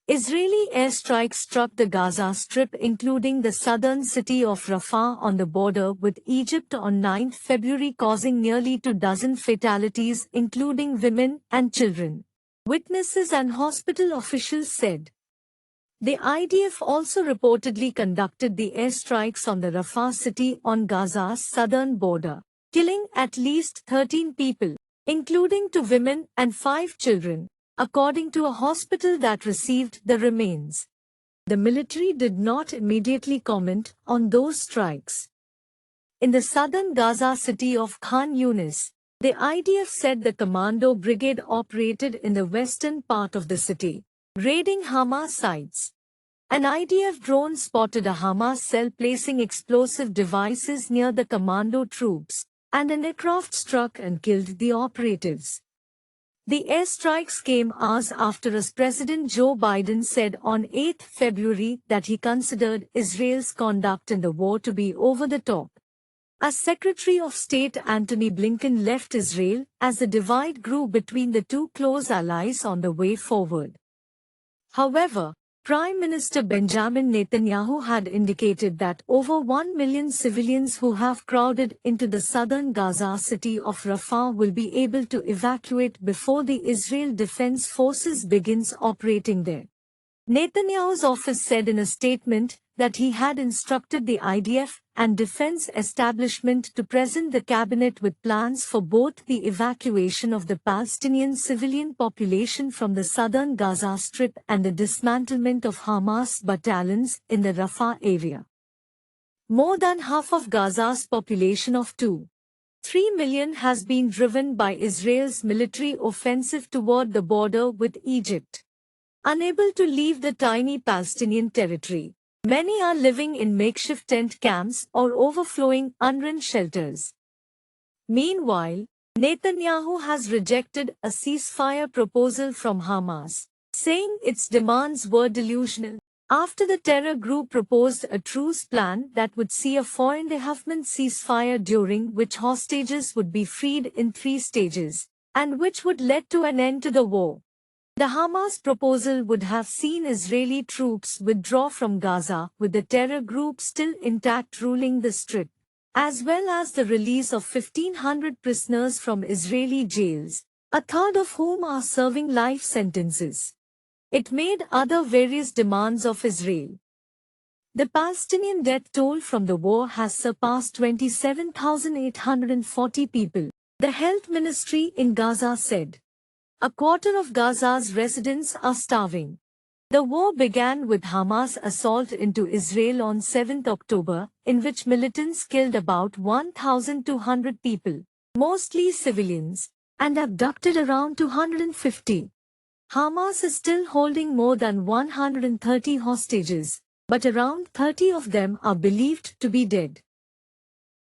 Israeli airstrikes struck the Gaza Strip, including the southern city of Rafah on the border with Egypt on 9 February, causing nearly 2 dozen fatalities, including women and children. Witnesses and hospital officials said. The IDF also reportedly conducted the airstrikes on the Rafah city on Gaza's southern border, killing at least 13 people, including 2 women and 5 children, according to a hospital that received the remains. The military did not immediately comment on those strikes. In the southern Gaza city of Khan Yunis, the IDF said the commando brigade operated in the western part of the city, raiding Hamas sites. An IDF drone spotted a Hamas cell placing explosive devices near the commando troops, and an aircraft struck and killed the operatives. The airstrikes came hours after as President Joe Biden said on 8 February that he considered Israel's conduct in the war to be over the top. As Secretary of State Antony Blinken left Israel as the divide grew between the two close allies on the way forward. However, Prime Minister Benjamin Netanyahu had indicated that over 1 million civilians who have crowded into the southern Gaza city of Rafah will be able to evacuate before the Israel Defense Forces begins operating there. Netanyahu's office said in a statement that he had instructed the IDF and defense establishment to present the cabinet with plans for both the evacuation of the Palestinian civilian population from the southern Gaza Strip and the dismantlement of Hamas battalions in the Rafah area. More than half of Gaza's population of 2.3 million has been driven by Israel's military offensive toward the border with Egypt. Unable to leave the tiny Palestinian territory, many are living in makeshift tent camps or overflowing UNRWA shelters. Meanwhile, Netanyahu has rejected a ceasefire proposal from Hamas, saying its demands were delusional. After the terror group proposed a truce plan that would see a 4.5-month ceasefire during which hostages would be freed in 3 stages, and which would lead to an end to the war. The Hamas proposal would have seen Israeli troops withdraw from Gaza with the terror group still intact ruling the Strip, as well as the release of 1,500 prisoners from Israeli jails, a third of whom are serving life sentences. It made other various demands of Israel. The Palestinian death toll from the war has surpassed 27,840 people, the health ministry in Gaza said. A quarter of Gaza's residents are starving. The war began with Hamas' assault into Israel on 7 October, in which militants killed about 1,200 people, mostly civilians, and abducted around 250. Hamas is still holding more than 130 hostages, but around 30 of them are believed to be dead.